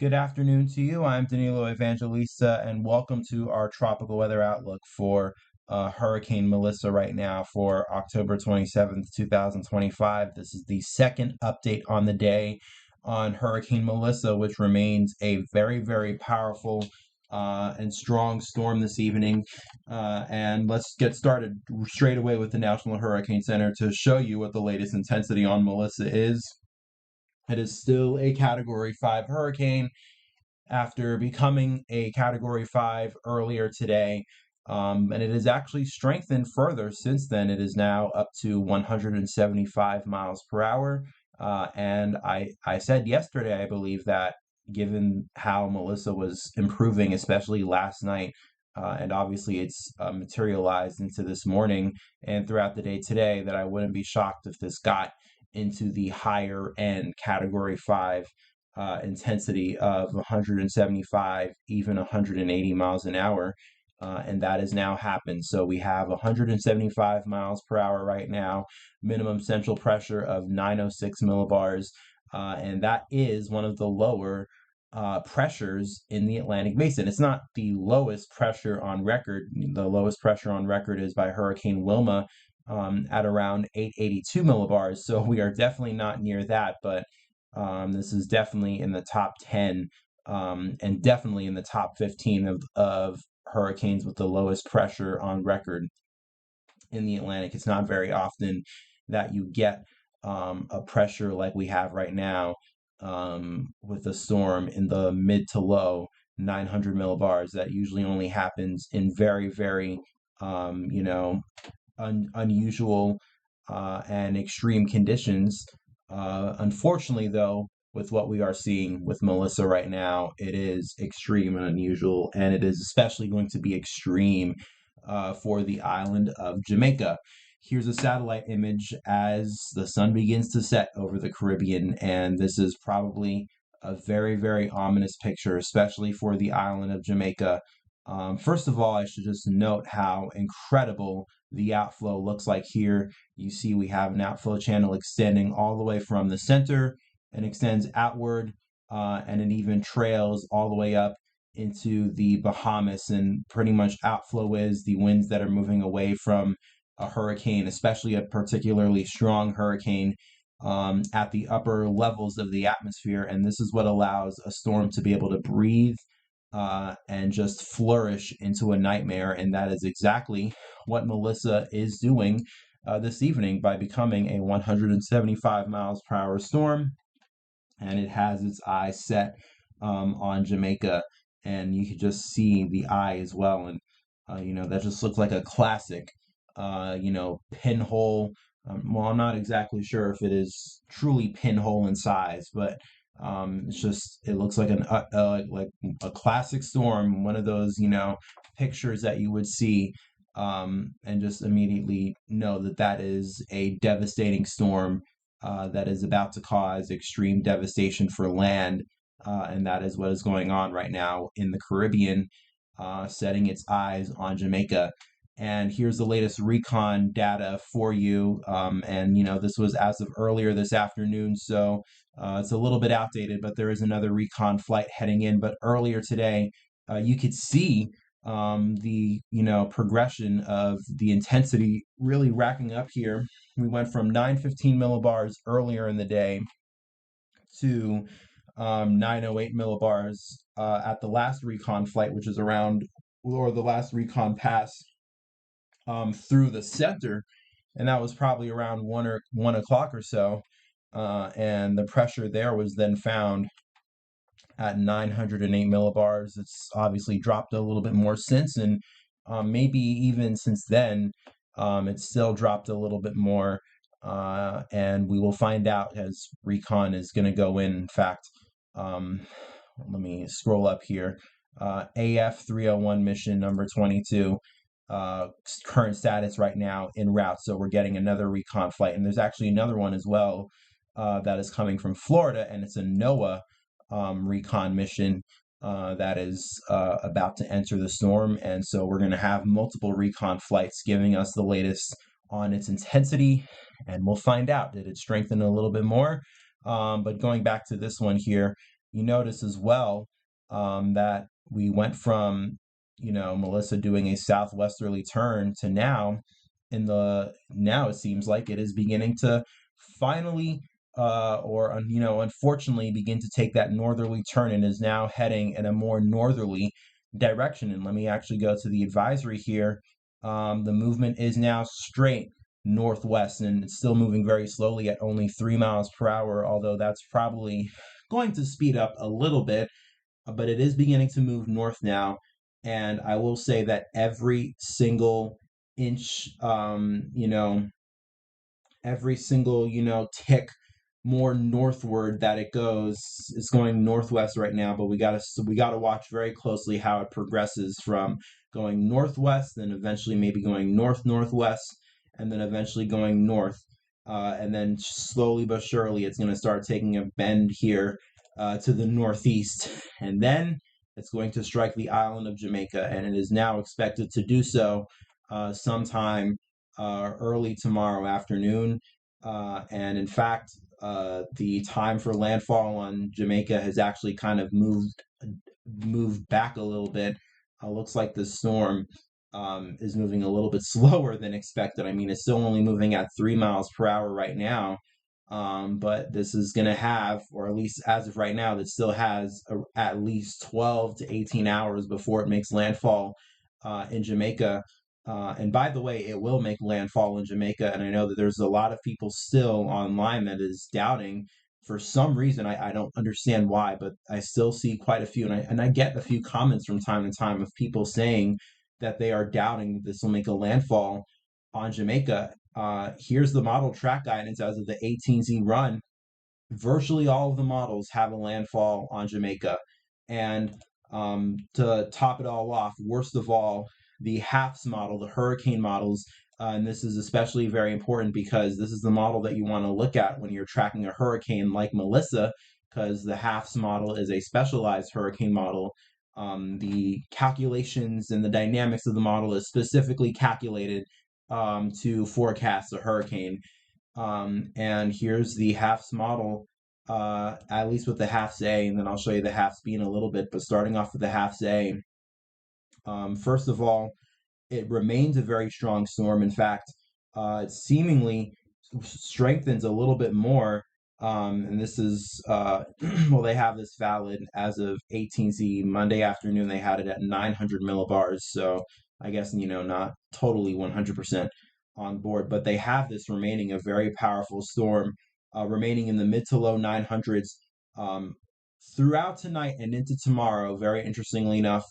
Good afternoon to you. I'm Danilo Evangelista, and welcome to our tropical weather outlook for Hurricane Melissa right now for October 27th, 2025. This is the second update on the day on Hurricane Melissa, which remains a very, very powerful and strong storm this evening. And let's get started straight away with the National Hurricane Center to show you what the latest intensity on Melissa is. It is still a Category 5 hurricane after becoming a Category 5 earlier today. And it has actually strengthened further since then. It is now up to 175 miles per hour. And I said yesterday, I believe, that given how Melissa was improving, especially last night, and obviously it's materialized into this morning and throughout the day today, that I wouldn't be shocked if this got into the higher end Category 5 intensity of 175, even 180 miles an hour. And that has now happened. So we have 175 miles per hour right now, minimum central pressure of 906 millibars. And that is one of the lower pressures in the Atlantic Basin. It's not the lowest pressure on record. The lowest pressure on record is by Hurricane Wilma at around 882 millibars. So we are definitely not near that, but this is definitely in the top 10 and definitely in the top 15 of hurricanes with the lowest pressure on record in the Atlantic. It's not very often that you get a pressure like we have right now with a storm in the mid to low 900 millibars. That usually only happens in very, very, unusual and extreme conditions. Unfortunately, though, with what we are seeing with Melissa right now, it is extreme and unusual, and it is especially going to be extreme for the island of Jamaica. Here's a satellite image as the sun begins to set over the Caribbean, and this is probably a very, very ominous picture, especially for the island of Jamaica. First of all, I should just note how incredible the outflow looks like here. You see we have an outflow channel extending all the way from the center and extends outward, and it even trails all the way up into the Bahamas. And pretty much outflow is the winds that are moving away from a hurricane, especially a particularly strong hurricane, at the upper levels of the atmosphere. And this is what allows a storm to be able to breathe and just flourish into a nightmare. And that is exactly what Melissa is doing this evening by becoming a 175 miles per hour storm. And it has its eyes set on Jamaica. And you can just see the eye as well. And, that just looks like a classic, pinhole. Well, I'm not exactly sure if it is truly pinhole in size, but it looks like like a classic storm, one of those, pictures that you would see, and just immediately know that that is a devastating storm that is about to cause extreme devastation for land. And that is what is going on right now in the Caribbean, setting its eyes on Jamaica. And here's the latest recon data for you. And, this was as of earlier this afternoon, so it's a little bit outdated, but there is another recon flight heading in. But earlier today, you could see the, progression of the intensity really racking up here. We went from 915 millibars earlier in the day to 908 millibars at the last recon flight, which is around, or the last recon pass through the center, and that was probably around 1 o'clock or so. And the pressure there was then found at 908 millibars. It's obviously dropped a little bit more since, and maybe even since then, it's still dropped a little bit more. And we will find out as recon is going to go in. In fact, let me scroll up here. AF 301 mission number 22. Current status right now en route. So we're getting another recon flight, and there's actually another one as well that is coming from Florida, and it's a NOAA recon mission that is about to enter the storm. And so we're going to have multiple recon flights giving us the latest on its intensity, and we'll find out, did it strengthen a little bit more? But going back to this one here, you notice as well that we went from, Melissa doing a southwesterly turn to now it seems like it is beginning to finally, unfortunately, begin to take that northerly turn and is now heading in a more northerly direction. And let me actually go to the advisory here. The movement is now straight northwest, and it's still moving very slowly at only 3 miles per hour, although that's probably going to speed up a little bit, but it is beginning to move north now. And I will say that every single inch, every single, tick more northward that it goes, it's going northwest right now, but we gotta watch very closely how it progresses from going northwest, then eventually maybe going northwest, and then eventually going north. And then slowly but surely it's going to start taking a bend here to the northeast, and then it's going to strike the island of Jamaica, and it is now expected to do so sometime early tomorrow afternoon. And in fact, the time for landfall on Jamaica has actually kind of moved back a little bit. Looks like the storm is moving a little bit slower than expected. I mean, it's still only moving at 3 miles per hour right now. But this is going to have, or at least as of right now, that still has at least 12 to 18 hours before it makes landfall in Jamaica. And by the way, it will make landfall in Jamaica. And I know that there's a lot of people still online that is doubting for some reason. I don't understand why, but I still see quite a few. And I get a few comments from time to time of people saying that they are doubting this will make a landfall on Jamaica. Here's the model track guidance as of the 18Z run. Virtually all of the models have a landfall on Jamaica. And to top it all off, worst of all, the HAFS model, the hurricane models, and this is especially very important because this is the model that you want to look at when you're tracking a hurricane like Melissa, because the HAFS model is a specialized hurricane model. The calculations and the dynamics of the model is specifically calculated to forecast a hurricane. And here's the HAFS model, at least with the HAFS A, and then I'll show you the HAFS B in a little bit. But starting off with the HAFS A, first of all, it remains a very strong storm. In fact, it seemingly strengthens a little bit more. And this is, well, they have this valid as of 18Z Monday afternoon. They had it at 900 millibars. So I guess, not totally 100% on board, but they have this remaining a very powerful storm, remaining in the mid to low 900s um, throughout tonight and into tomorrow. Very interestingly enough,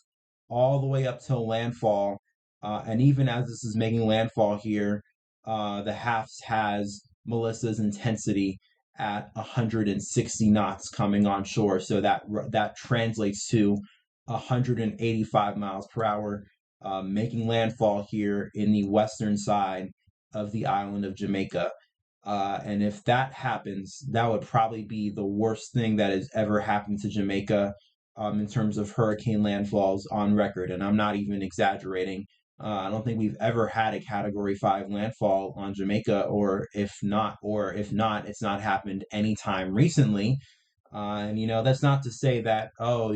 all the way up till landfall. And even as this is making landfall here, the HAFS has Melissa's intensity at 160 knots coming on shore. So that translates to 185 miles per hour, making landfall here in the western side of the island of Jamaica. And if that happens, that would probably be the worst thing that has ever happened to Jamaica in terms of hurricane landfalls on record. And I'm not even exaggerating. I don't think we've ever had a Category 5 landfall on Jamaica, or if not, it's not happened anytime recently. And that's not to say that, oh,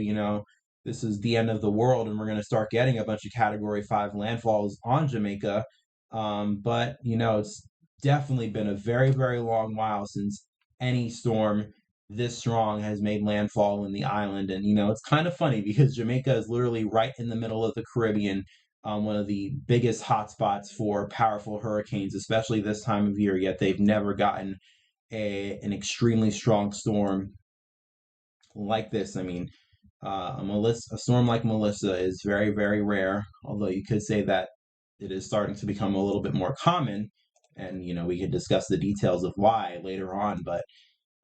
this is the end of the world and we're going to start getting a bunch of Category 5 landfalls on Jamaica. But it's definitely been a very, very long while since any storm this strong has made landfall in the island. And it's kind of funny because Jamaica is literally right in the middle of the Caribbean, one of the biggest hotspots for powerful hurricanes, especially this time of year. Yet they've never gotten an extremely strong storm like this. I mean, a storm like Melissa is very, very rare, although you could say that it is starting to become a little bit more common. And, we could discuss the details of why later on, but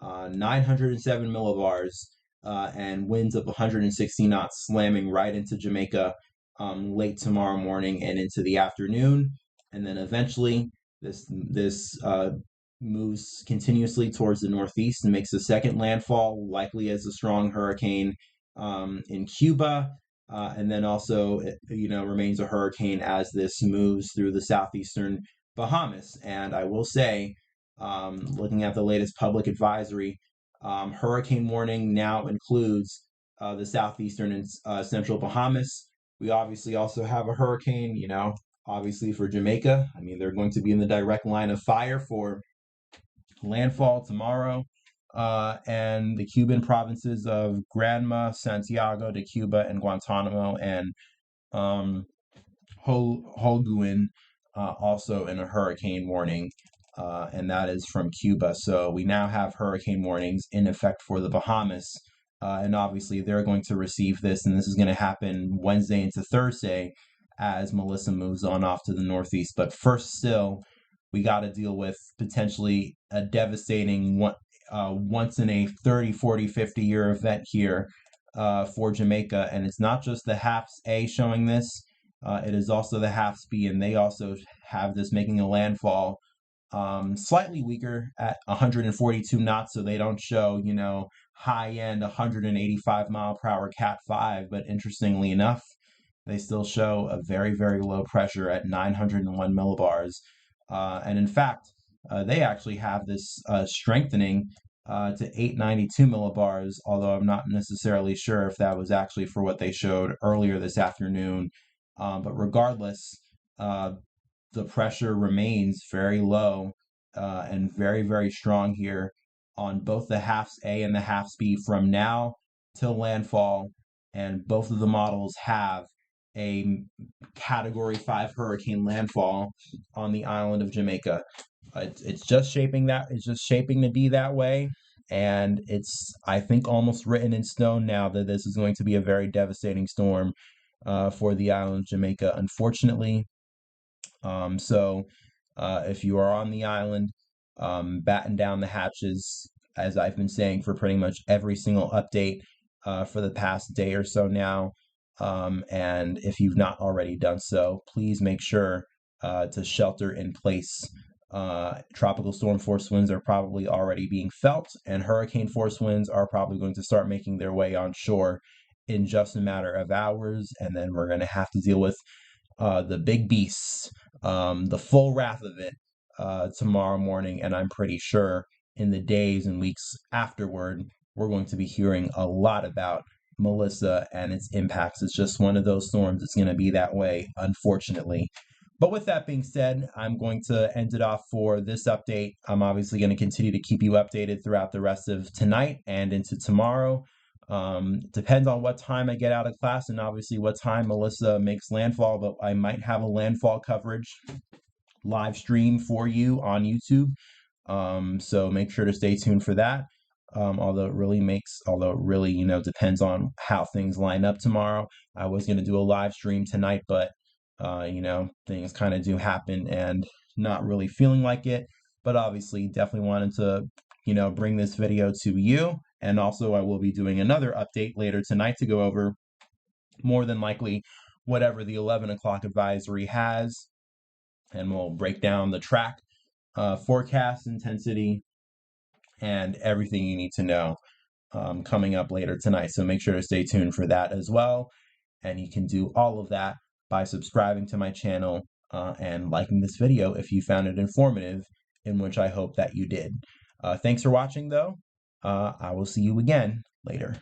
907 millibars and winds of 160 knots slamming right into Jamaica late tomorrow morning and into the afternoon. And then eventually this moves continuously towards the northeast and makes a second landfall, likely as a strong hurricane in Cuba. And then also, remains a hurricane as this moves through the southeastern Bahamas. And I will say, looking at the latest public advisory, Hurricane warning now includes the southeastern and central Bahamas. We obviously also have a hurricane, obviously for Jamaica. I mean, they're going to be in the direct line of fire for landfall tomorrow. And the Cuban provinces of Granma, Santiago de Cuba, and Guantanamo, and um, Holguin, also in a hurricane warning, and that is from Cuba. So we now have hurricane warnings in effect for the Bahamas, and obviously they're going to receive this, and this is going to happen Wednesday into Thursday as Melissa moves on off to the northeast. But first, still, we got to deal with potentially a devastating once in a 30, 40, 50-year event here for Jamaica. And it's not just the HAPS A showing this, it is also the HAPS B, and they also have this making a landfall slightly weaker at 142 knots, so they don't show, high end 185 mile per hour Cat 5, but interestingly enough, they still show a very, very low pressure at 901 millibars. And in fact, they actually have this strengthening to 892 millibars, although I'm not necessarily sure if that was actually for what they showed earlier this afternoon. But regardless, the pressure remains very low and very, very strong here on both the HAFS A and the HAFS B from now till landfall. And both of the models have a Category 5 hurricane landfall on the island of Jamaica. It's just shaping to be that way. And it's, I think, almost written in stone now that this is going to be a very devastating storm for the island of Jamaica, unfortunately. So if you are on the island, batten down the hatches, as I've been saying for pretty much every single update for the past day or so now. And if you've not already done so, please make sure to shelter in place. Tropical storm force winds are probably already being felt, and hurricane force winds are probably going to start making their way on shore in just a matter of hours. And then we're going to have to deal with the big beasts, the full wrath of it tomorrow morning. And I'm pretty sure in the days and weeks afterward, we're going to be hearing a lot about Melissa and its impacts. It's just one of those storms. It's going to be that way, unfortunately. But with that being said, I'm going to end it off for this update. I'm obviously going to continue to keep you updated throughout the rest of tonight and into tomorrow. Depends on what time I get out of class and obviously what time Melissa makes landfall, but I might have a landfall coverage live stream for you on YouTube. So make sure to stay tuned for that. Although it really, depends on how things line up tomorrow. I was going to do a live stream tonight, but, things kind of do happen and not really feeling like it. But obviously, definitely wanted to, bring this video to you. And also, I will be doing another update later tonight to go over more than likely whatever the 11 o'clock advisory has. And we'll break down the track, forecast intensity, and everything you need to know coming up later tonight. So make sure to stay tuned for that as well. And you can do all of that by subscribing to my channel and liking this video if you found it informative, in which I hope that you did. Thanks for watching, though. I will see you again later.